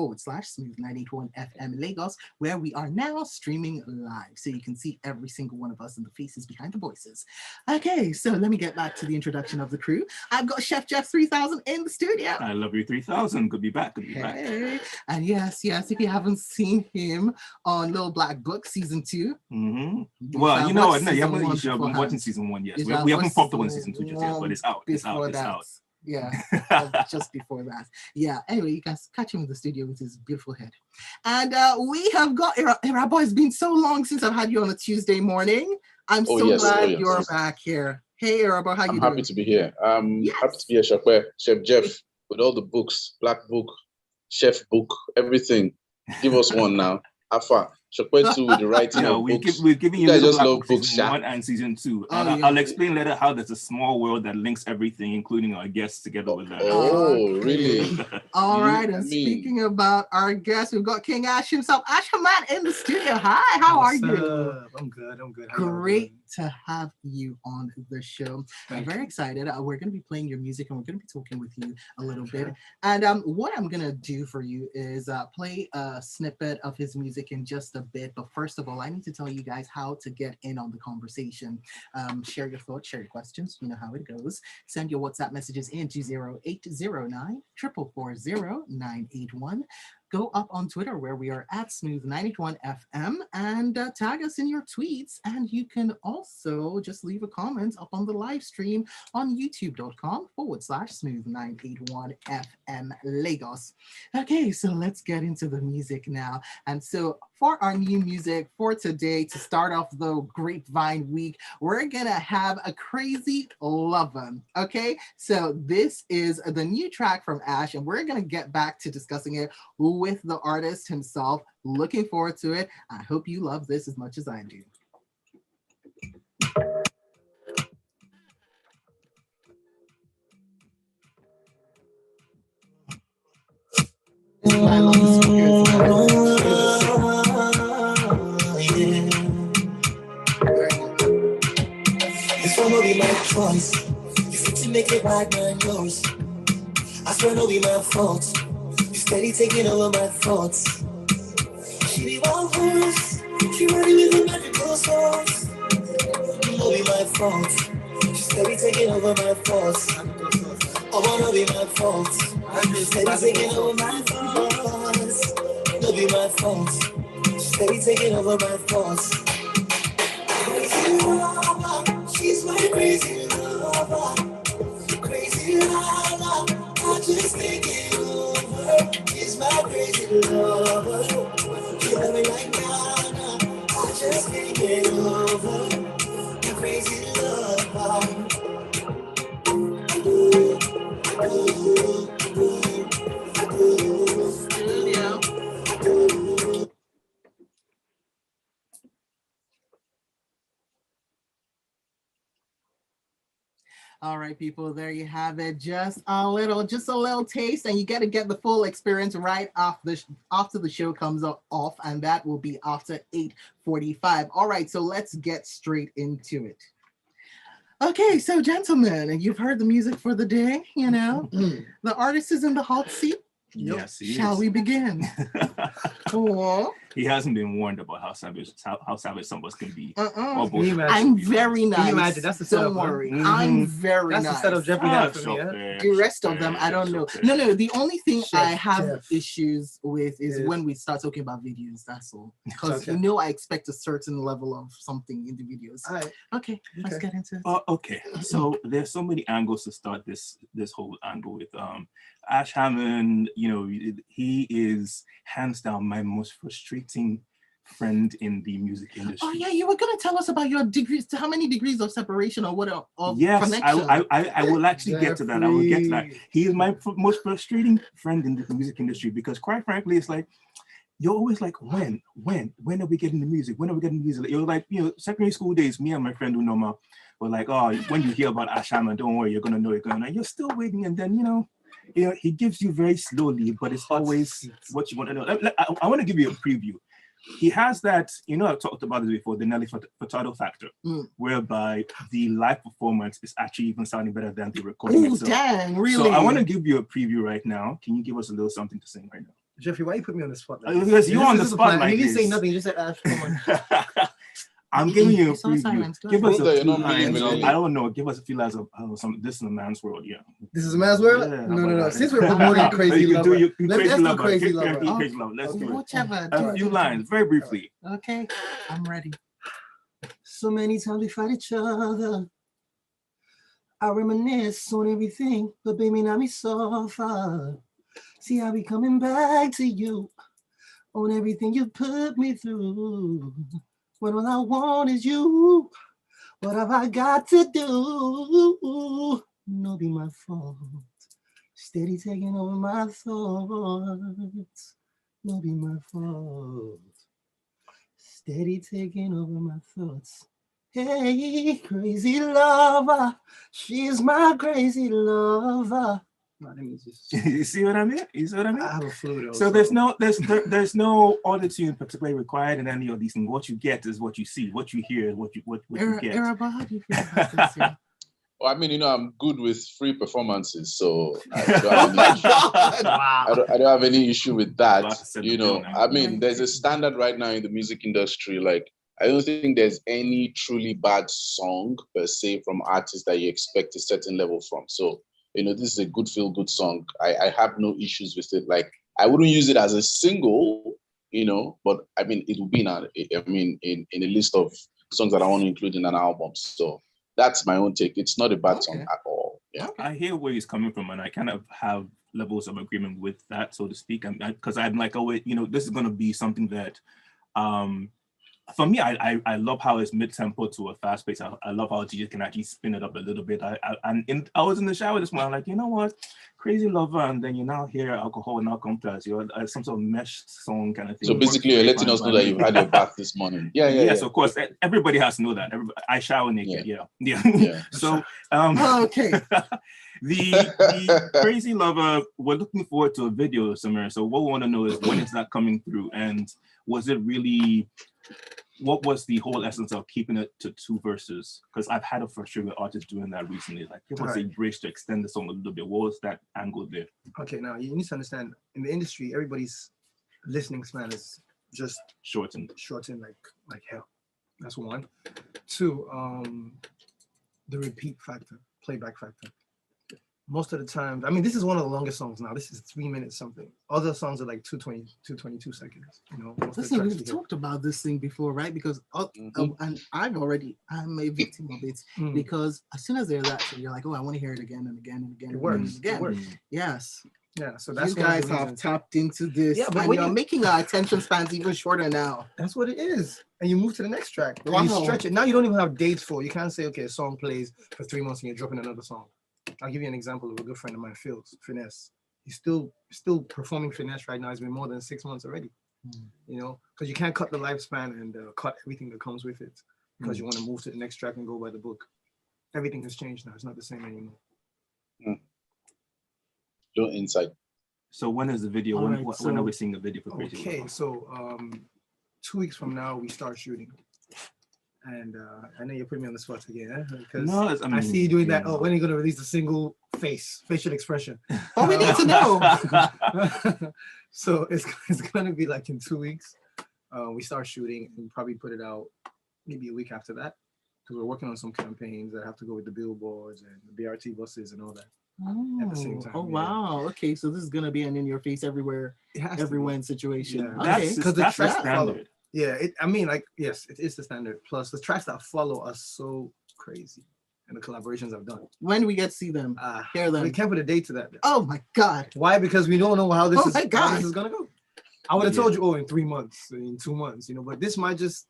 youtube.com/smooth981 FM Lagos, where we are now streaming live. So you can see every single one of us and the faces behind the voices. Okay, so let me get back to the introduction of the crew. I've got Chef Jeff 3000 in the studio. I love you 3000. Good to be back. Good to be back. And yes, if you haven't seen him on Little Black Book season 2. Well, you know what? No, you haven't watching season 1 yet. We haven't popped up on season 2 just yet, but it's out. It's out. Yeah, just before that. Yeah, anyway, you guys catch him in the studio with his beautiful head. And we have got Irabo. It's been so long since I've had you on a Tuesday morning. I'm so glad you're back here. Hey, Irabo, how you doing? I'm happy to be here. Happy to be here, Chef Jeff, with all the books, Black Book, Chef Book, everything. Give us one now. Afa. Shokwe 2 with the writing of books. We're giving you just love books, season 1 and season 2. I'll explain later how there's a small world that links everything, including our guests, together with that. Oh, really? All right. And speaking about our guests, we've got King Ash himself, Ash Hamman, in the studio. Hi, how are you? I'm good. Great to have you on the show. I'm very excited. We're going to be playing your music and we're going to be talking with you a little bit. And what I'm going to do for you is play a snippet of his music in just a bit. But first of all, I need to tell you guys how to get in on the conversation. Share your thoughts, share your questions. You know how it goes. Send your WhatsApp messages in to 0809 444 981. Go up on Twitter where we are at Smooth981FM and tag us in your tweets. And you can also just leave a comment up on the live stream on youtube.com/Smooth981FM Lagos. Okay, so let's get into the music now. And so for our new music for today, to start off the Grapevine week, we're gonna have a Crazy Lover. Okay, so this is the new track from Ash, and we're gonna get back to discussing it with the artist himself. Looking forward to it. I hope you love this as much as I do. I love the speakers. This one will be my choice. You fit to make it right, man, yours. I swear it'll be my fault. You steady taking over my thoughts. She be one verse. She running with the magical sauce. It'll be my fault. She steady taking over my thoughts. I wanna be my fault. Steady taking over my thoughts. It'll be my fault. Steady taking over my thoughts. Crazy lover, she's my crazy lover. Crazy lover, I just take it over. She's my crazy lover. You love me like Nana, I just take it over. My crazy lover. All right, people, there you have it. Just a little taste, and you got to get the full experience right after the show comes off, and that will be after 8:45. All right, so let's get straight into it. Okay, so gentlemen, you've heard the music for the day, you know. The artist is in the hot seat. Yes, he Shall is. we begin? Cool. He hasn't been warned about how savage some of us can be. I'm very nice. Can you imagine? That's the setup. Don't worry. I'm very nice. That's the setup Jeffrey had for me. The rest of them, I don't know. No, the only thing I have issues with is when we start talking about videos, that's all. Because you know I expect a certain level of something in the videos. Okay, let's get into it. Okay, so there's so many angles to start this whole angle with. Ash Hamman, you know, he is hands down my most frustrating friend in the music industry. Oh yeah, you were gonna tell us about your degrees. How many degrees of separation or what of connection? I will actually get to that. I will get to that. He is my most frustrating friend in the music industry because, quite frankly, it's like you're always like, when are we getting the music? When are we getting the music? You're like, you know, secondary school days. Me and my friend Unoma were like, oh, when you hear about Ash Hamman, don't worry, you're gonna know it. And you're still waiting, and then you know, he gives you very slowly, but it's always what you want to know. I want to give you a preview. He has that, you know, I've talked about this before, the Nelly Furtado factor, whereby the live performance is actually even sounding better than the recording itself. Dang, really? So I want to give you a preview right now. Can you give us a little something to sing right now? Jeffrey, why you put me on the spot? Because you're on the spot like You didn't say this. nothing. You just said, Ash, come on. I'm giving you a It's all silence. preview. Give us Brother, a you're few not lines. milli-milli. I don't know. Give us a few lines of this is a man's world. Yeah. This is a man's world? Yeah, how No. about that? Since we're promoting Crazy You Lover, do let's Crazy do Lover. Crazy Lover. Crazy Lover. Let's do it. Whichever. A few lines, very briefly. Okay, I'm ready. So many times we fight each other. I reminisce on everything, but baby, now me so far. See, I be coming back to you on everything you put me through. When all I want is you, what have I got to do? No be my fault. Steady taking over my thoughts. No be my fault. Steady taking over my thoughts. Hey, crazy lover, she's my crazy lover. Let me just. You see what I mean? You see what I mean? I have a flute. So there's no auto-tune particularly required in any of these things. What you get is what you see. What you hear is what you get. Araba, how do you feel about this? Yeah? Well, I mean, I'm good with free performances, so I don't have any issue. Wow. I don't have any issue with that. Lots of I mean, there's a standard right now in the music industry. Like, I don't think there's any truly bad song per se from artists that you expect a certain level from. So, this is a good feel-good song. I have no issues with it. Like, I wouldn't use it as a single, but I mean, it will be in a list of songs that I want to include in an album. So that's my own take. It's not a bad song at all. Yeah. I hear where he's coming from, and I kind of have levels of agreement with that, so to speak. Because I'm like, this is going to be something that, for me, I love how it's mid-tempo to a fast pace. I love how DJ can actually spin it up a little bit. I was in the shower this morning, like, you know what, Crazy Lover, and then you now hear Alcohol and Outcome Plus, some sort of mesh song kind of thing. So basically, you're letting us know that you've had your bath this morning. Yeah. Yes, of course. Everybody has to know that. I shower naked. Yeah. So, okay. The Crazy Lover, we're looking forward to a video somewhere. So what we want to know is, when is that coming through, and was it really? What was the whole essence of keeping it to 2 verses? Because I've had a frustration with artists doing that recently. Like, give us a bridge to extend the song a little bit. What was that angle there? Okay, now you need to understand, in the industry, everybody's listening span is just Shortened like hell. That's one. 2, the repeat factor, playback factor. Most of the time, I mean, this is one of the longest songs now. This is 3 minutes something. Other songs are like 222 seconds. Listen, we've talked about this thing before, right? Because and I'm a victim of it, because as soon as there's that, you're like, oh, I want to hear it again and again and again. It works. Again. It works. Yes. Yeah. So that's you guys have tapped into this. Yeah, but and you're making our attention spans even shorter now. That's what it is. And you move to the next track. Wow. And you stretch it. Now you don't even have dates for it. You can't say, okay, a song plays for 3 months and you're dropping another song. I'll give you an example of a good friend of mine, Finesse. He's still performing Finesse right now. It's been more than 6 months already. Because you can't cut the lifespan and cut everything that comes with it, because you want to move to the next track and go by the book. Everything has changed now. It's not the same anymore. No insight. So when is the video? When are we seeing the video for Crazy Lover? Okay, so 2 weeks from now we start shooting. And I know you're putting me on the spot again, because I see you doing that. Oh, when are you going to release a single facial expression? Oh, we need to know. So it's going to be like in 2 weeks. We start shooting and probably put it out maybe a week after that, because we're working on some campaigns that have to go with the billboards and the BRT buses and all that. At the same time. Oh, wow. Okay, so this is going to be an in your face everywhere, everywhere situation. Yeah. Okay. Because the tracks standard. Yeah, yes, it is the standard. Plus, the tracks that follow are so crazy, and the collaborations I've done. When do we get to see them? Hear them? We can't put a date to that. Oh my God! Why? Because we don't know how this is gonna go. I would have told you, in 3 months, in 2 months, but this might just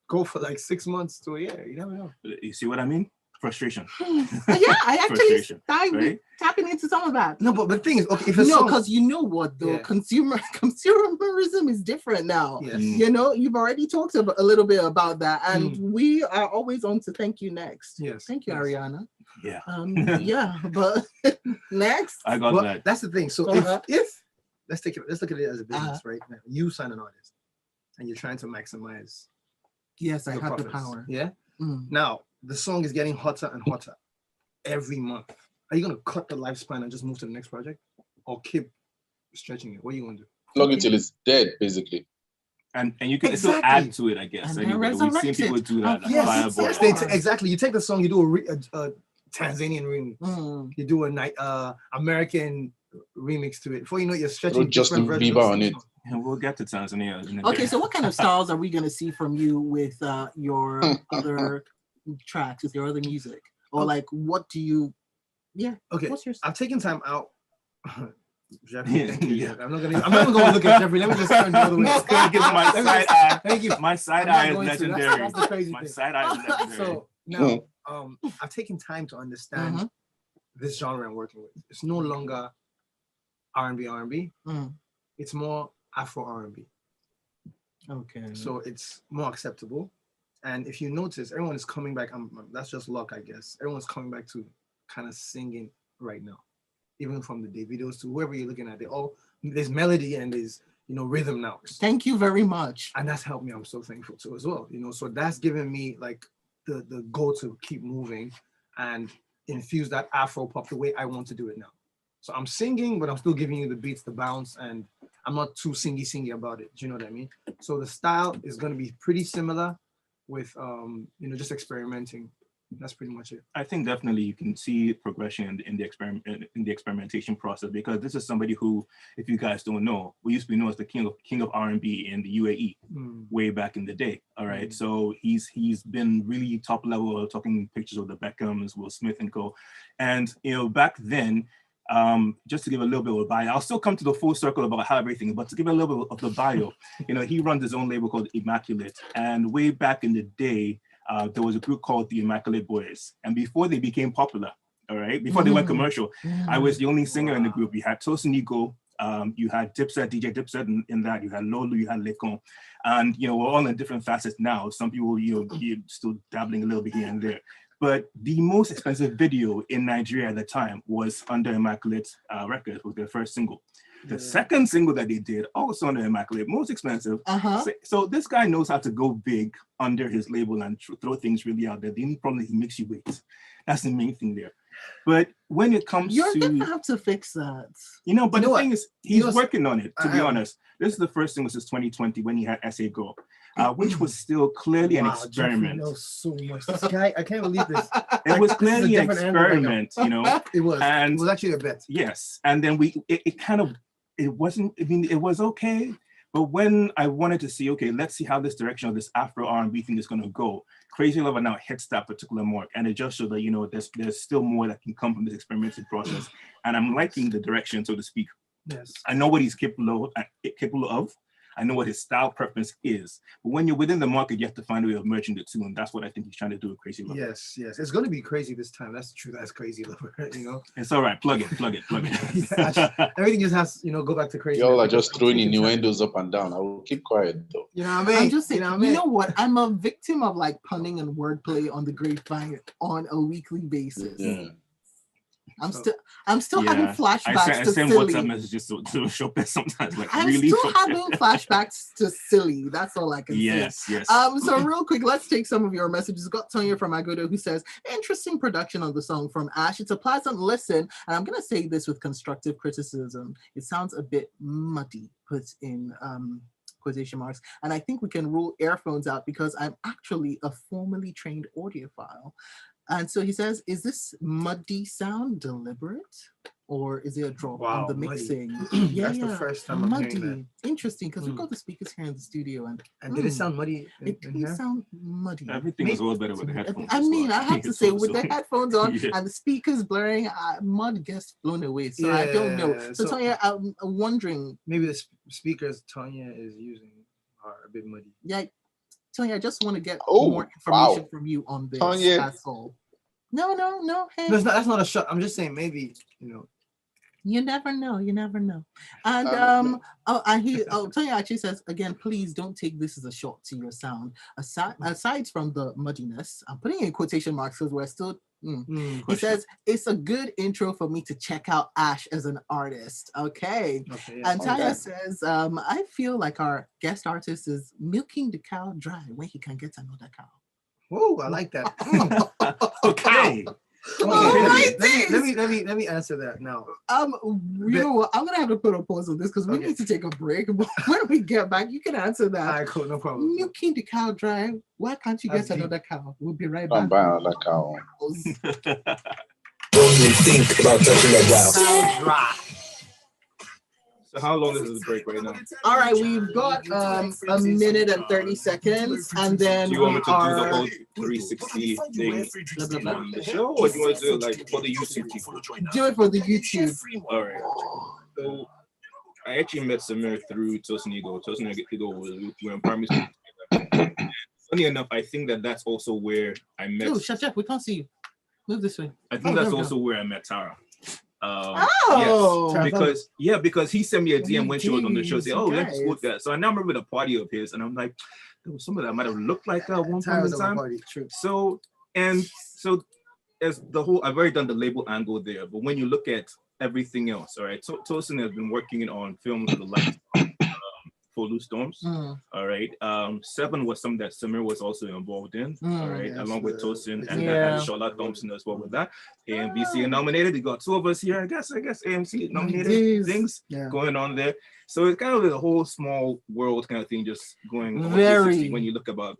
go for like 6 months to a year. You never know. You see what I mean? Frustration. Yeah, I actually tapping into some of that. No, but the thing is, okay, if because you know what though, consumerism is different now. Yes. You've already talked a little bit about that, and we are always on to thank you next. Yes. Thank you, Ariana. Yeah. Yeah, but next. I got that. That's the thing. So if let's look at it as a business, right? Now, you sign an artist, and you're trying to maximize. Yes, I have profits. the power. Yeah. Now the song is getting hotter and hotter every month. Are you gonna cut the lifespan and just move to the next project, or keep stretching it? What are you gonna do? Flog it till it's dead, basically. And you can still add to it, I guess. Anyway, we've seen people do that. Yes, exactly. You take the song, you do a Tanzanian remix. You do a American remix to it. Before you know it, you're stretching Justin Bieber on it. And we'll get to Tanzania. Okay, so what kind of styles are we going to see from you with your other tracks, with your other music? Or like, what do you... Yeah. Okay. What's your... I've taken time out... Jeffrey, thank you. Yeah. I'm not gonna look at Jeffrey. Let me just turn the other way. My side eye. Thank you. My side eye is legendary. That's the crazy my thing. side eye is legendary. So now, I've taken time to understand this genre I'm working with. It's no longer R&B. It's more Afro R&B. Okay. So it's more acceptable. And if you notice, everyone is coming back. That's just luck, I guess. Everyone's coming back to kind of singing right now. Even from the Davidos to whoever you're looking at, there's melody and there's rhythm now. Thank you very much. And that's helped me. I'm so thankful to as well. So that's given me like the goal to keep moving and infuse that Afro pop the way I want to do it now. So I'm singing, but I'm still giving you the beats, the bounce, and I'm not too singy about it. Do you know what I mean? So the style is going to be pretty similar with just experimenting. That's pretty much it. I think definitely you can see progression in the experimentation process, because this is somebody who, if you guys don't know, we used to be known as the king of R&B in the UAE way back in the day. All right, so he's been really top level, talking pictures of the Beckhams, Will Smith and co. And back then, just to give a little bit of a bio, I'll still come to the full circle about how everything, but to give a little bit of the bio, he runs his own label called Immaculate, and way back in the day. There was a group called the Immaculate Boys. And before they became popular, all right, before they went commercial, I was the only singer in the group. You had Tosin Nigo, you had Dipset, DJ Dipset in that, you had Lolo, you had Lekon. And, we're all in different facets now. Some people, you're still dabbling a little bit here and there. But the most expensive video in Nigeria at the time was under Immaculate Records, was their first single. The second single that they did, also under Immaculate, most expensive. So this guy knows how to go big under his label and throw things really out there. The only problem is he makes you wait. That's the main thing there. But when it comes You're gonna have to fix that. But the thing is, he's working on it, to be honest. This is the first single since 2020 when he had SA Girl, which was still clearly an experiment. Jeffrey knows so much. This guy, I can't believe this. It was clearly an experiment, It was. And it was actually a bet. Yes. And then it was okay. But when I wanted to see, okay, let's see how this direction of this Afro R&B thing is going to go, Crazy Lover now hits that particular mark. And it just showed that, there's still more that can come from this experimental process. And I'm liking the direction, so to speak. Yes. I know what he's capable of. I know what his style preference is. But when you're within the market, you have to find a way of merging the two. And that's what I think he's trying to do with Crazy Lover. Yes. It's going to be crazy this time. That's true. That's Crazy Lover, It's all right. Plug it. Everything just has, go back to Crazy. Y'all are just throwing innuendos up and down. I will keep quiet though. You know what I mean? I'm just saying, you know what? I'm a victim of like punning and wordplay on the Grapevine on a weekly basis. Yeah. I'm still having flashbacks I to send Silly. WhatsApp messages to Chopin sometimes. Like, I'm really still having flashbacks to Silly. That's all I can say. Yes. So real quick, let's take some of your messages. Got Tonya from Agodo who says, interesting production on the song from Ash. It's a pleasant listen. And I'm going to say this with constructive criticism. It sounds a bit muddy, put in quotation marks. And I think we can rule earphones out because I'm actually a formally trained audiophile. And so he says, is this muddy sound deliberate? Or is it a drop on the mixing? That's the first time I'm hearing that. Interesting, because we've got the speakers here in the studio. And did it sound muddy? It did sound muddy. Everything is a little better with the headphones. I mean, I have to say, with the headphones on and the speakers blaring, mud gets blown away. So I don't know. So Tonya, I'm wondering. Maybe the speakers Tonya is using are a bit muddy. Yeah. Tonya, I just want to get more information from you on this. Tonya. That's all. No. Hey. That's not a shot. I'm just saying maybe, You never know. And Tonya actually says, again, please don't take this as a shot to your sound. Aside from the muddiness, I'm putting in quotation marks because we're still he says, it's a good intro for me to check out Ash as an artist. Okay. And Taya says, I feel like our guest artist is milking the cow dry when he can get another cow. Whoa, I like that. Okay. Let me answer that now. You know what? I'm gonna have to put a pause on this because we need to take a break. But when we get back, you can answer that. All right, cool, no problem. Milking the cow dry. Why can't you get another cow? We'll be right back. I'm buying another cow. Don't even think about touching that dial. So how long is this break right now? All right, we've got a minute and 30 seconds, and then Do you want me to do the whole 360 thing on the show, or do you want to do it like for the YouTube people? Do it for the YouTube. All right. So I actually met Samir through Tosnigo. Tosnigo was we were in primary school. Funny enough, I think that's also where I met. Oh, Chef, we can't see you. Move this way. I think that's also where I met Tara. Yes, because he sent me a DM when she was on the show, saying, "Oh, let's quote that." So I now remember the party of his, and I'm like, there was some of that might have looked like one point in time. So as the whole, I've already done the label angle there, but when you look at everything else, all right, Tosin has been working on films with the likes for Loose Storms. All right. 7 was something that Samir was also involved in. All right, along with Tosin and Shola Thompson as well with that. AMVC nominated. They got 2 of us here. I guess AMC nominated things going on there. So it's kind of a whole small world kind of thing just going on when you look about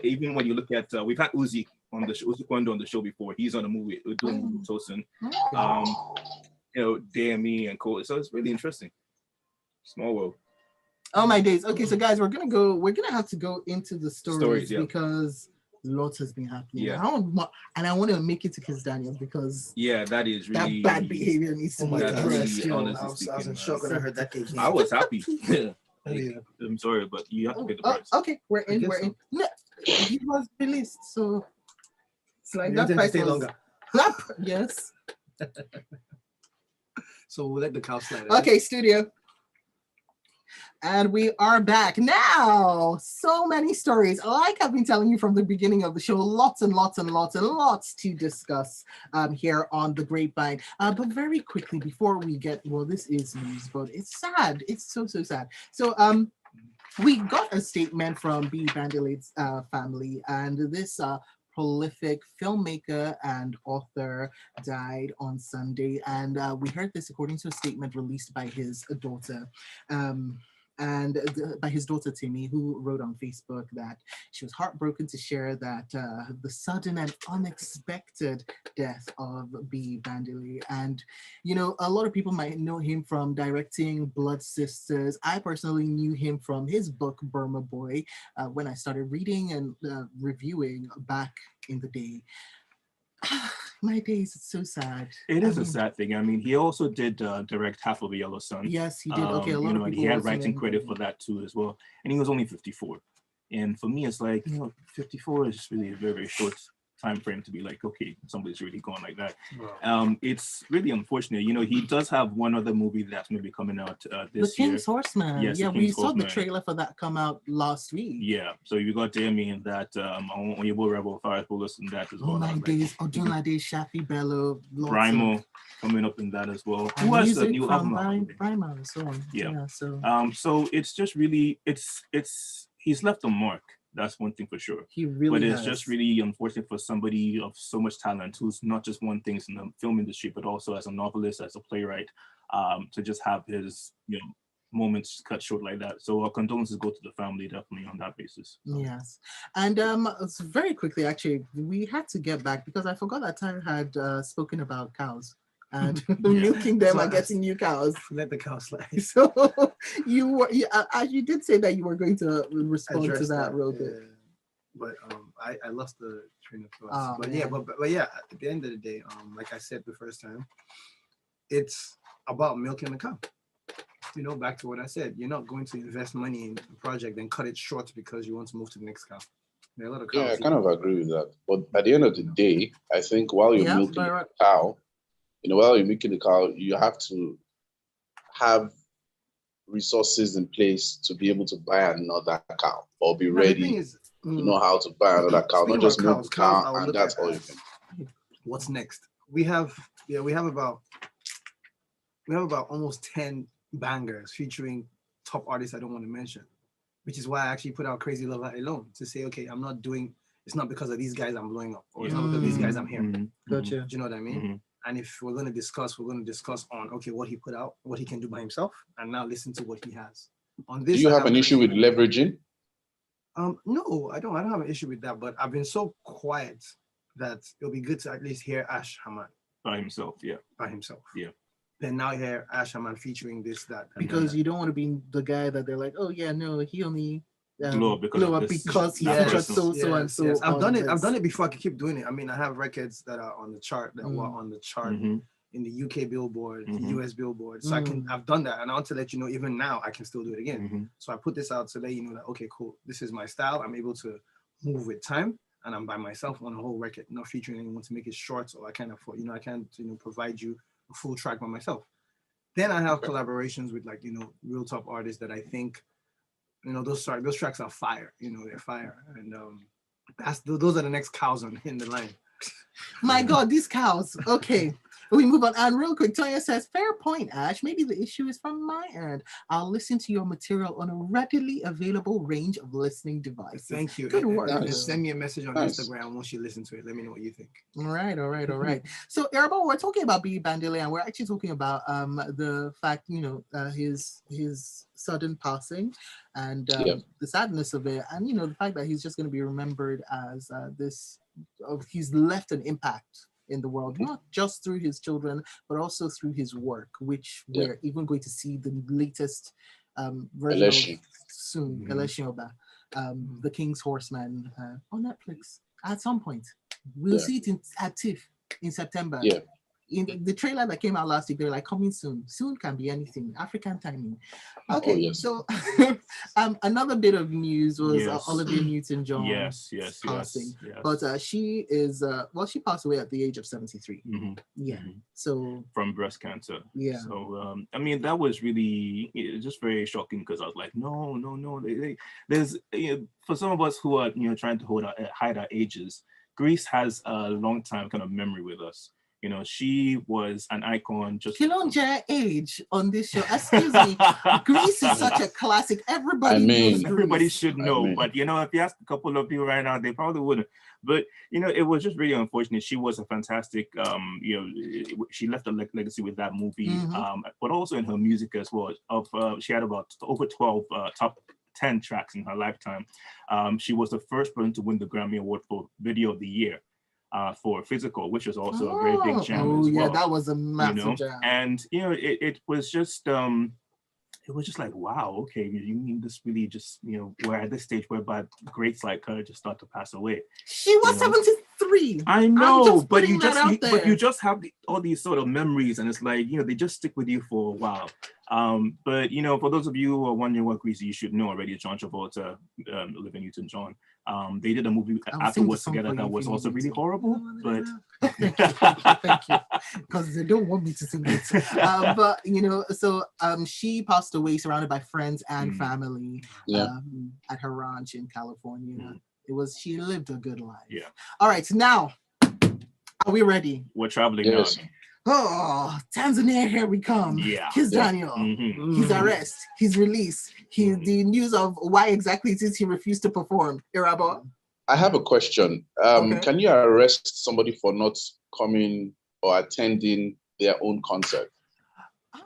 even when you look at we've had Uzi on the show, Uzi Kwando on the show before. He's on a movie doing with Tosin. DME and Cole. So it's really interesting. Small world. Oh my days. Okay, so guys, we're gonna have to go into the stories because lots has been happening. Yeah. I want to make it to Kiss Daniels because that is really that bad behavior needs to be addressed. I was in shock when I heard that case. I was happy. I'm sorry, but you have to pay the price. Okay, we're in. No, he was released, so it's like that price stay longer. Yes. So we'll let the cow slide. Okay, studio. And we are back now. So many stories. Like I've been telling you from the beginning of the show, lots and lots and lots and lots to discuss here on the Grapevine. But very quickly before we get, this is news, but it's sad. It's so sad. So we got a statement from B. Bandelade's family, and this prolific filmmaker and author died on Sunday, and we heard this according to a statement released by his daughter. By his daughter Timmy, who wrote on Facebook that she was heartbroken to share that the sudden and unexpected death of B. Bandele. And, a lot of people might know him from directing Blood Sisters. I personally knew him from his book, Burma Boy, when I started reading and reviewing back in the day. My days, it's so sad. It is a sad thing. I mean, he also did direct Half of a Yellow Sun. Yes, he did. Okay, a lot of people. And he had writing credit for that too as well. And he was only 54. And for me, it's like, 54 is just really a very, very short time frame to be like, okay, somebody's really gone like that. Wow. It's really unfortunate. He does have one other movie that's maybe coming out this year. The King's Horseman. Yes, yeah, we saw the trailer for that come out last week. Yeah, so you got Demi in that, on your boy Rebel Fire Bullis in that as well. Oh my days, Odunlade, Shafi Bello, Brimo coming up in that as well. Who has the new album? Brimo, so yeah. So it's just really, he's left a mark. That's one thing for sure. He really But it's just really unfortunate for somebody of so much talent who's not just one thing in the film industry, but also as a novelist, as a playwright, to just have his, moments cut short like that. So our condolences go to the family definitely on that basis. Yes. And very quickly, actually, we had to get back because I forgot that Tyre had spoken about cows. And milking them and getting new cows. Let the cows slide. So you did say that you were going to respond to that real bit. But I lost the train of thought. But yeah, at the end of the day, like I said the first time, it's about milking the cow. Back to what I said. You're not going to invest money in a project and cut it short because you want to move to the next cow. There are a lot of cows. I kind of agree with that. But at the end of the day, I think while you're milking the cow, while you're milking the cow, you have to have resources in place to be able to buy another cow or be ready to know how to buy another cow, not just milk the cow and that's all you can. What's next? We have about almost 10 bangers featuring top artists I don't want to mention, which is why I actually put out Crazy Love Alone to say, okay, I'm not doing it's not because of these guys I'm blowing up, or it's not because of these guys I'm here. Gotcha. Do you know what I mean? And if we're going to discuss, on okay, what he put out, what he can do by himself, and now listen to what he has. On this, do you have an issue with leveraging? No, I don't have an issue with that, but I've been so quiet that it'll be good to at least hear Hamman by himself. Yeah. Then now hear Hamman featuring this, that. Because you don't want to be the guy that they're like, oh yeah, no, he only blow up because he featured so and so. Yes. I've done it before. I can keep doing it. I mean, I have records that are on the chart that were on the chart in the UK Billboard, the US Billboard. So I've done that, and I want to let you know, even now, I can still do it again. So I put this out to let you know that, okay, cool, this is my style. I'm able to move with time, and I'm by myself on a whole record, not featuring anyone to make it short. So I can't afford, I can't, provide you a full track by myself. Then I have collaborations with real top artists that I think, those tracks are fire. They're fire, and those are the next cows in the line. My God, these cows. Okay, we move on. And real quick, Toya says, fair point, Ash. Maybe the issue is from my end. I'll listen to your material on a readily available range of listening devices. Thank you. Good work. Just send me a message on Instagram once you listen to it. Let me know what you think. All right. So, Erabo, we're talking about B. Bandele, and we're actually talking about the fact, his sudden passing and the sadness of it, and the fact that he's just going to be remembered as he's left an impact in the world, not just through his children, but also through his work, which we're even going to see the latest version of soon, Eleshi Oba, The King's Horseman, on Netflix at some point. We'll see it at TIFF in September. Yeah. In the trailer that came out last week, they're like, coming soon. Soon can be anything. African timing. Okay, so another bit of news was Olivia Newton-John passing. Yes. But she is, she passed away at the age of 73. So from breast cancer. Yeah. So, that was really just very shocking, because I was like, no. There's, for some of us who are, trying to hide our ages, Greece has a long time kind of memory with us. She was an icon. Kilonja age on this show. Excuse me. Greece is such a classic. Everybody knows Greece. Everybody should know. But, if you ask a couple of people right now, they probably wouldn't. But, it was just really unfortunate. She was a fantastic, she left a legacy with that movie, but also in her music as well. She had about over 12 top 10 tracks in her lifetime. She was the first person to win the Grammy Award for Video of the Year. For Physical, which was also a very big jam as well. That was a massive jam. And it was just like, wow, okay, you mean this really just, we're at this stage whereby greats like her just start to pass away. She was 73. I know, but you just have all these sort of memories, and it's like, they just stick with you for a while. But for those of you who are wondering what Grease, you should know already, John Travolta, Olivia Newton-John. They did a movie afterwards together that was also really horrible, but thank you, because they don't want me to sing it. But so she passed away surrounded by friends and family at her ranch in California. She lived a good life. Yeah. All right, now are we ready? We're traveling now. Oh, Tanzania, here we come. Yeah. Here's Daniel. His arrest, his release, the news of why exactly it is he refused to perform. Irabo? I have a question. Can you arrest somebody for not coming or attending their own concert?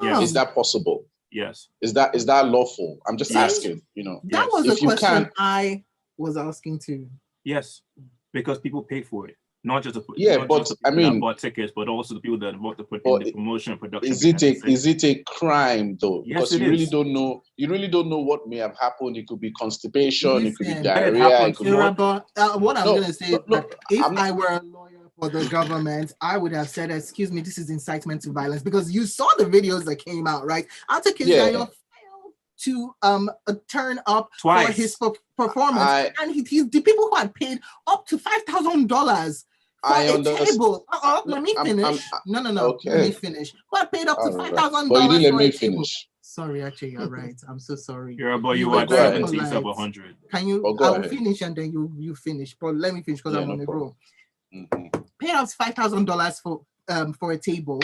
Is that possible? Yes. Is that lawful? I'm just asking, That was a question I was asking too. Yes, because people pay for it. Not just bought tickets, but also the people that bought the promotion and production. Is it a crime though? Yes, because you really don't know. You really don't know what may have happened. It could be constipation. It could be diarrhea. What I'm gonna say is that if I were a lawyer for the government, I would have said, "Excuse me, this is incitement to violence," because you saw the videos that came out, right? After Daniel failed to turn up twice for his performance, and the people who had paid up to $5,000. Table. Let me finish. No. Okay. Let me finish. Well, I paid up to $5,000. But you didn't let me table. finish. Sorry, actually, you're right. I'm so sorry. You're about you at 70 instead of 100. Can you? I'll finish and then you finish. But let me finish because I'm on the roll. Paid out $5,000 for a table.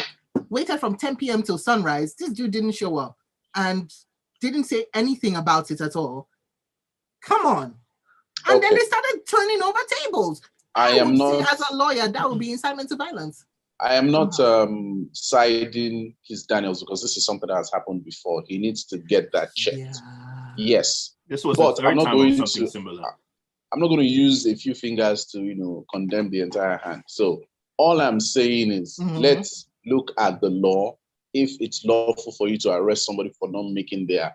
Waited from 10 p.m. till sunrise. This dude didn't show up and didn't say anything about it at all. Come on. And then they started turning over tables. I am would not say as a lawyer, that would be incitement to violence. I am not siding Kiss Daniels because this is something that has happened before. He needs to get that checked. Yeah. Yes. This was But the third I'm not time going of something to similar. I'm not going to use a few fingers to, condemn the entire hand. So all I'm saying is let's look at the law. If it's lawful for you to arrest somebody for not making their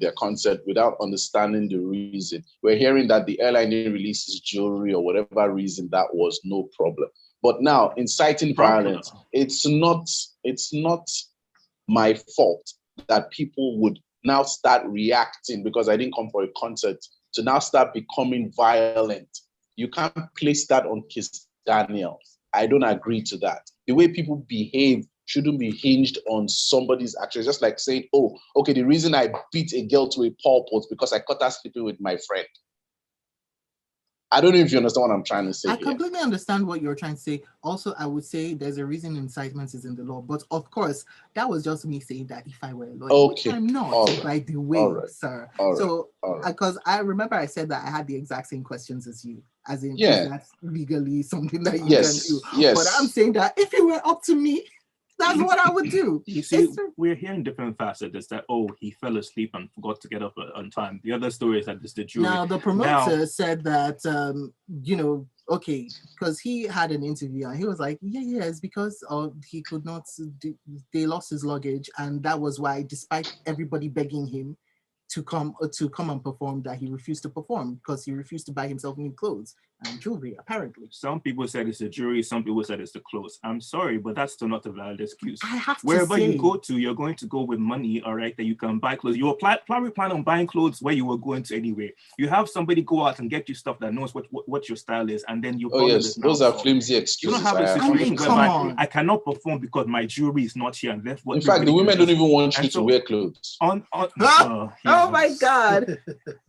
their concert without understanding the reason. We're hearing that the airline didn't release his jewelry or whatever reason, that was no problem. But now inciting violence, it's not my fault that people would now start reacting because I didn't come for a concert to now start becoming violent. You can't place that on Kiss Daniels. I don't agree to that. The way people behave shouldn't be hinged on somebody's actions. Just like saying, oh, okay, the reason I beat a girl to a pulp was because I caught her sleeping with my friend. I don't know if you understand what I'm trying to say. I completely understand what you're trying to say. Also, I would say there's a reason incitement is in the law. But of course, that was just me saying that if I were a lawyer, which I'm not, by the way, sir. So, because I remember I said that I had the exact same questions as you. As in, is that legally something that you can do? Yes. But I'm saying that if it were up to me, that's what I would do. You see, we're hearing different facets. That, he fell asleep and forgot to get up on time. The other story is that it's the jury. Now, the promoter said that, okay, because he had an interview and he was like, yeah, it's because he could not, they lost his luggage. And that was why, despite everybody begging him to come and perform, that he refused to perform because he refused to buy himself new clothes and jewelry, apparently. Some people said it's the jury, some people said it's the clothes. I'm sorry, but that's still not a valid excuse. I have to Wherever say, you go to, you're going to go with money, all right, that you can buy clothes. You probably plan on buying clothes where you were going to anyway. You have somebody go out and get you stuff that knows what your style is, and then you those are flimsy excuses. You don't have a situation whereby I cannot perform because my jewelry is not here. And in fact, the women don't even want you to wear clothes. Oh my God.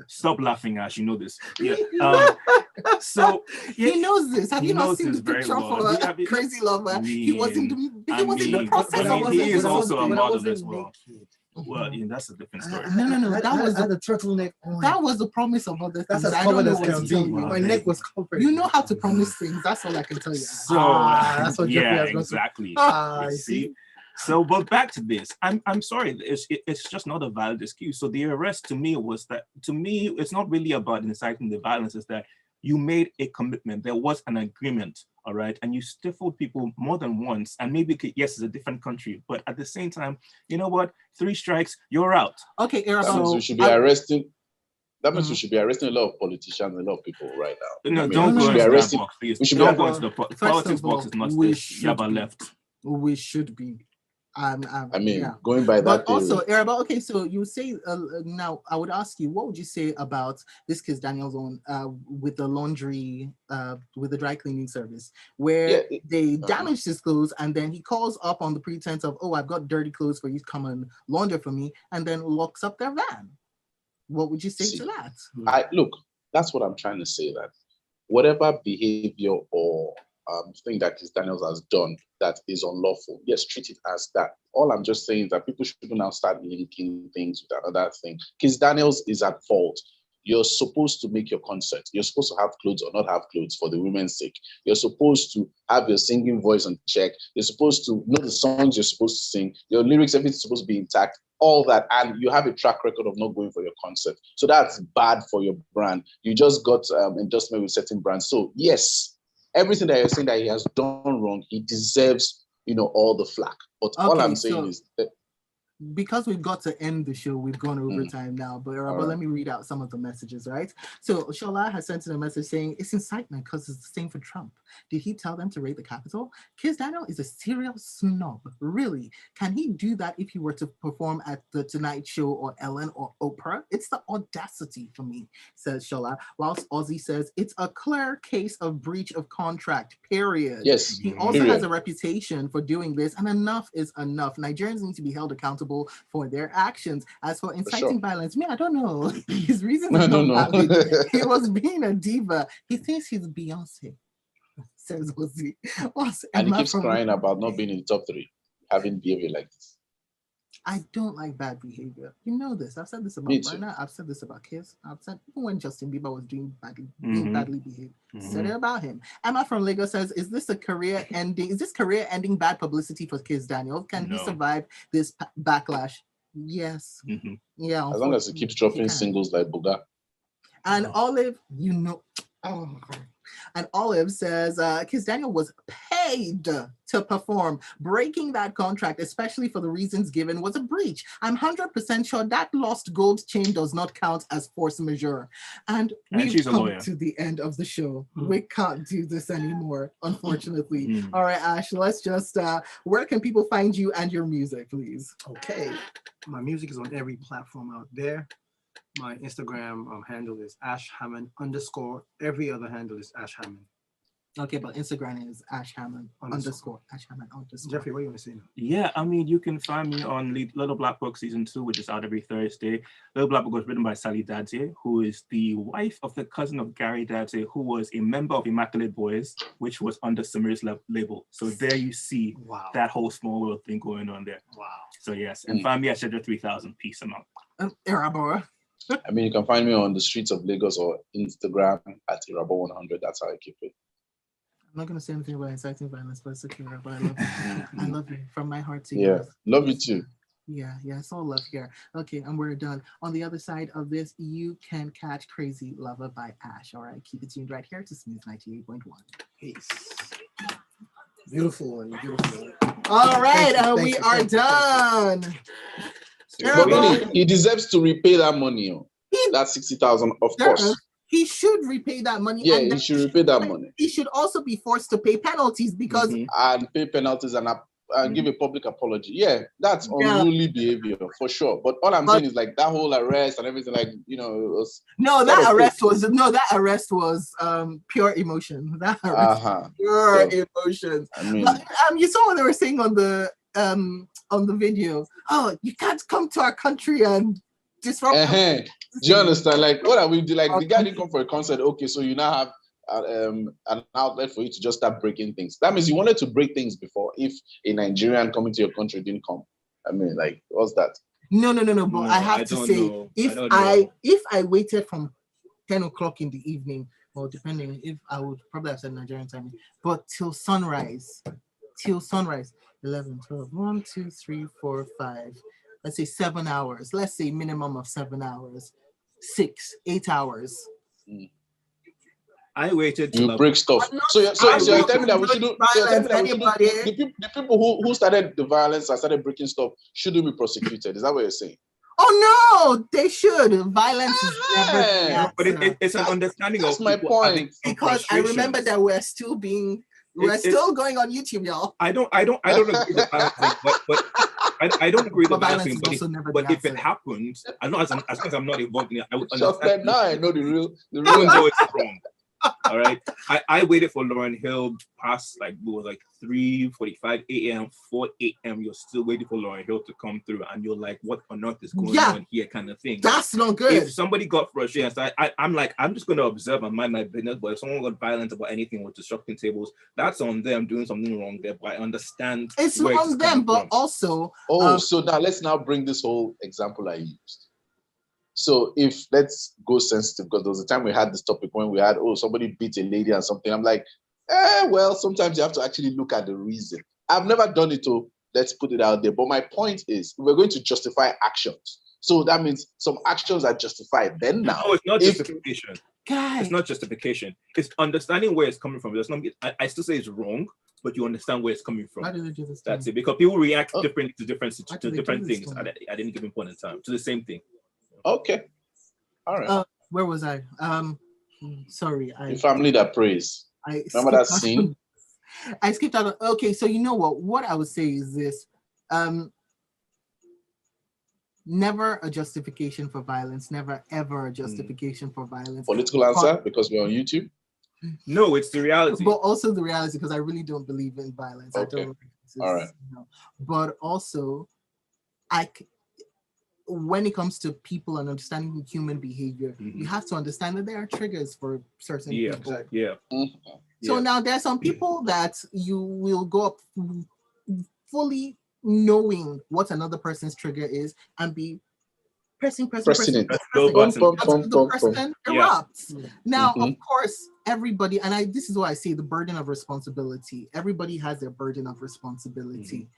Stop laughing, Ash. You know this. Yeah. So he knows this. Have you not seen the picture of Crazy Lover? He was in the process. He is also a model as well. Well, that's a different story. No. That was the turtleneck. That was the promise of other things. That's I don't know what to tell you. My neck was covered. You know how to promise things. That's all I can tell you. So that's what exactly. I see. So, but back to this. I'm sorry. It's just not a valid excuse. So the arrest to me, it's not really about inciting the violence. It's that you made a commitment. There was an agreement, all right? And you stifled people more than once. And maybe, yes, it's a different country. But at the same time, you know what? 3 strikes, you're out. Okay, that means we should be arresting. That means we should be arresting a lot of politicians and a lot of people right now. No, don't go into that box, please. We should don't be go into the politics box. Is not this. Yaba left. We should be. Going by that. But also, Araba, okay, so you say now I would ask you, what would you say about this Kiss Daniels on with the laundry, with the dry cleaning service, where they damaged his clothes and then he calls up on the pretense of, I've got dirty clothes for you to come and launder for me, and then locks up their van. What would you say to that? Look, that's what I'm trying to say, that whatever behavior or thing that Kiss Daniels has done that is unlawful, yes, treat it as that. All I'm just saying is that people should now start linking things with another thing. Kiss Daniels is at fault. You're supposed to make your concert. You're supposed to have clothes or not have clothes for the women's sake. You're supposed to have your singing voice on check. You're supposed to know the songs you're supposed to sing. Your lyrics, everything's supposed to be intact. All that, and you have a track record of not going for your concert. So that's bad for your brand. You just got endorsement with certain brands. So yes, everything that you're saying that he has done wrong, he deserves, all the flack. But all I'm saying is that because we've got to end the show, we've gone over time now, but let me read out some of the messages, right? So Shola has sent in a message saying, it's incitement because it's the same for Trump. Did he tell them to raid the Capitol? Kiss Daniel is a serial snob. Really? Can he do that if he were to perform at the Tonight Show or Ellen or Oprah? It's the audacity for me, says Shola. Whilst Ozzy says, it's a clear case of breach of contract, period. Yes. He also has a reputation for doing this, and enough is enough. Nigerians need to be held accountable for their actions. As for inciting violence, I don't know. His reason is not valid. He was being a diva. He thinks he's Beyonce, says Ozzy. And he keeps crying about not being in the top 3, having behavior like this. I don't like bad behavior. You know this. I've said this Me about too. Burna. I've said this about Kiss. I've said even when Justin Bieber was doing badly, Mhm. being badly behaved. Said Mhm. it about him. Emma from Lagos says, "Is this a career ending? Is this career ending bad publicity for Kiss Daniel? Can he No. survive this backlash?" Yes. Mhm. Yeah. As long as he keeps unfortunately, dropping can. singles like Buga. And Olive, you know, oh, and Olive says, Kiss Daniel was paid to perform. Breaking that contract, especially for the reasons given, was a breach. I'm 100% sure that lost gold chain does not count as force majeure. And we've she's a come lawyer. to the end of the show. We can't do this anymore, unfortunately. All right, Ash, let's just, where can people find you and your music, please? Okay. My music is on every platform out there. My Instagram handle is @Hamman_. Every other handle is @Hamman. Okay, but Instagram is Ash Hamman _ Ash Hamman _ Jeffrey, what do you want to say now? Yeah, I mean, you can find me on Little Black Book Season 2, which is out every Thursday. Little Black Book was written by Sally Dadze, who is the wife of the cousin of Gary Dadze, who was a member of Immaculate Boys, which was under Samir's label. So there you see that whole small world thing going on there. Wow. So yes, and find me at Schedule 3000. Peace amount. Irabora. I mean, you can find me on the streets of Lagos or Instagram at Irabo100. That's how I keep it. I'm not going to say anything about inciting violence, but it's okay, but I love you. I love you from my heart to Yeah, yours. love you too. Yeah, it's all love here. Okay, and we're done. On the other side of this, you can catch Crazy Lover by Ash. All right, keep it tuned right here to Smooth 98.1. Peace. Beautiful one, beautiful one. All right, we are done. But Vinny, he deserves to repay that money. That 60,000, of course. He should repay that money. Yeah, and he should repay that money. He should also be forced to pay penalties because and pay penalties and give a public apology. Yeah, that's unruly behavior for sure. But all I'm saying is like that whole arrest and everything, like it was that arrest was pure emotion. That arrest was pure emotion. I mean, but, you saw what they were saying on the video. Oh, you can't come to our country and disrupt. Do you understand? Like, what are we doing? Like, the guy didn't come for a concert. Okay, so you now have an outlet for you to just start breaking things. That means you wanted to break things before. If a Nigerian coming to your country didn't come, I mean, like, what's that? No. But I have to say, if I waited from 10 o'clock in the evening, well, depending, if I would probably have said Nigerian time, but till sunrise, 11, 12, 1, 2, 3, 4, 5. Let's say 7 hours. Let's say minimum of 7 hours. 6, 8 hours. I waited to break stuff. So you're telling me that we shouldn't. The people who started the violence and started breaking stuff shouldn't be prosecuted. Is that what you're saying? Oh no, they should. Violence is never the answer. But it's an understanding of my point. Because I remember that we're still going on YouTube, y'all. I don't agree with violence, but I don't agree with violence, but if it happens, as long as I'm not involved in it, I would understand. Now I know the real know it's wrong. All right. I waited for Lauryn Hill past like 3:45 a.m., 4 a.m. You're still waiting for Lauryn Hill to come through, and you're like, what on earth is going on here, kind of thing. That's not good. If somebody got frustrated, I'm just going to observe and mind my business. But if someone got violent about anything or disrupting tables, that's on them doing something wrong there. But I understand it's on them, but also. So now let's bring this whole example I used. So if let's go sensitive, because there was a time we had this topic when we had, somebody beat a lady or something. I'm like, well, sometimes you have to actually look at the reason. I've never done it, so let's put it out there. But my point is, we're going to justify actions. So that means some actions are justified. Then now, no, it's not justification. It's not justification. It's understanding where it's coming from. I still say it's wrong, but you understand where it's coming from. Why do they do this? That's it. Because people react differently to different things at any given point in time. To the same thing. Okay. All right. Where was I? Sorry. The family that prays. Remember that scene? I skipped out. Okay, so you know what? What I would say is this. Never a justification for violence. Never, ever a justification for violence. Political answer, because we're on YouTube? No, it's the reality. But also the reality, because I really don't believe in violence. Okay. I don't. All right. But also, when it comes to people and understanding human behavior, you have to understand that there are triggers for certain people. Yeah. So now there are some people that you will go up fully knowing what another person's trigger is and be pressing it. until the person erupts. Yeah. Now, of course, everybody, and this is why I say the burden of responsibility. Everybody has their burden of responsibility.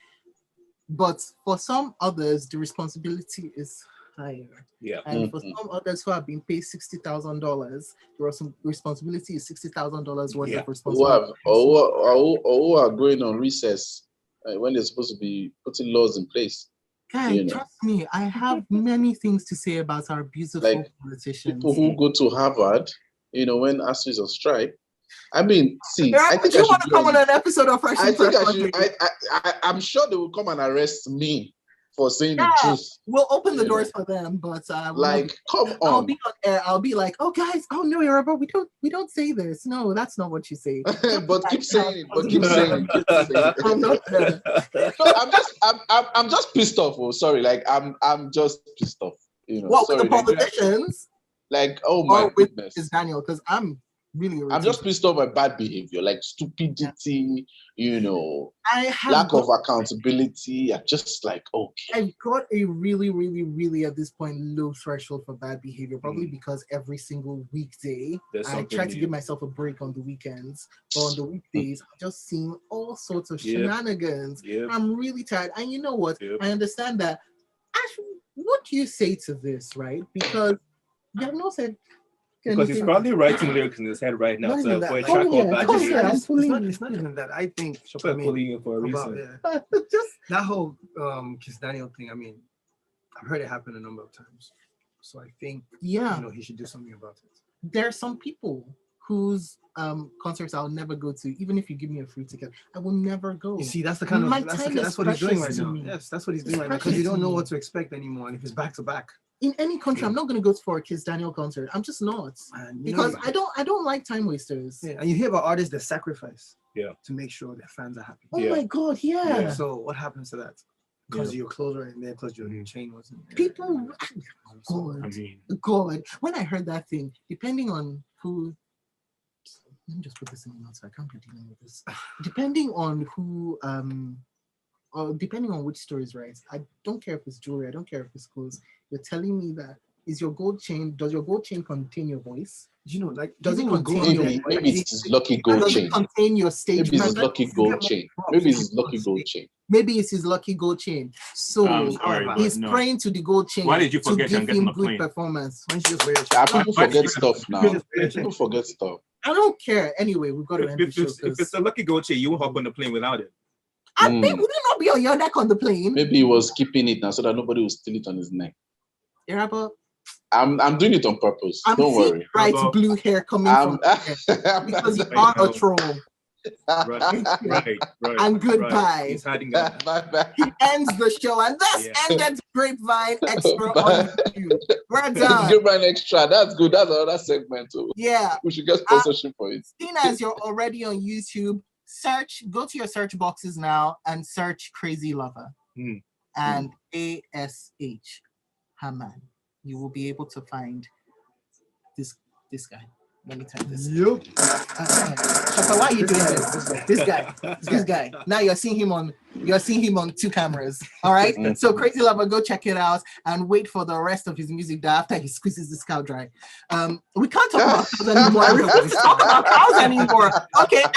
But for some others, the responsibility is higher. Yeah. And for some others who have been paid $60,000, the responsibility is $60,000 worth of responsibility. Who are going on recess when they're supposed to be putting laws in place. Guy, trust me, I have many things to say about our beautiful politicians. People who go to Harvard, when ASU is on strike. I mean, see, I think you want to come on an episode of Fresh. I'm sure they will come and arrest me for saying the truth. We'll open the doors for them, but come on. I'll be on air. I'll be like, oh guys, oh no, Yoruba, we don't say this. No, that's not what you say. But keep saying it. I'm not there. No, I'm just pissed off. Oh, sorry, I'm just pissed off. What, with the politicians? Oh my goodness. Is Daniel, because I'm just pissed off by bad behavior, like stupidity, lack of accountability. I'm just like, okay. I've got a really, really, really at this point low threshold for bad behavior, probably because every single weekday I try to give myself a break on the weekends, but on the weekdays I'm just seeing all sorts of shenanigans. I'm really tired, and you know what? I understand that. Actually, what do you say to this, right? Because you have not said. Because he's probably writing lyrics in his head right now. So for a track of bad it's not even that. I think pulling you for a reason. Just that whole Kiss Daniel thing. I mean, I've heard it happen a number of times. So I think he should do something about it. There are some people whose concerts I'll never go to, even if you give me a free ticket. I will never go. You see, that's the kind of that's what he's doing right now. Yes, that's what he's doing right now, because you don't know what to expect anymore, and if it's back to back. In any country, I'm not going to go for a Kiss Daniel concert. I'm just not, because I don't like time wasters. Yeah, and you hear about artists that sacrifice to make sure their fans are happy. Oh my God, yeah. So what happens to that? Because your clothes were in there, because your chain wasn't there. People, God. When I heard that thing, depending on who, let me just put this in my mouth so I can't be dealing with this. Depending on who, or depending on which story is right, I don't care if it's jewelry, I don't care if it's clothes. You're telling me that does your gold chain contain your voice? Does it contain your maybe it's his lucky gold chain. Does it contain your stage? Maybe it's his lucky gold chain. Maybe it's his lucky gold chain. Maybe it's his lucky gold chain. So he's praying to the gold chain. Why did you forget to give him good performance? People forget stuff now. People forget stuff. I don't care. Anyway, we've got to end the show. If it's a lucky gold chain, you won't hop on the plane without it. I think would it not be on your neck on the plane? Maybe he was keeping it now so that nobody will steal it on his neck. I'm doing it on purpose. Don't worry. Bright blue hair coming from because you are a troll. Right. And goodbye. He's hiding that. Bye. He ends the show, and thus ended Grapevine Extra on YouTube. We're done. Grapevine Extra. That's good. That's another segment too. Yeah. We should get sponsorship for it. Seeing as you're already on YouTube, go to your search boxes now and search Crazy Lover and ASH Hamman. You will be able to find this guy. Let me type this. Yep. Shaka, why are you doing this? This guy. Now you're seeing him on two cameras. All right. So Crazy Lover, go check it out and wait for the rest of his music after he squeezes the scalp dry. We can't talk about cows anymore. I refuse to talk about cows anymore. Okay.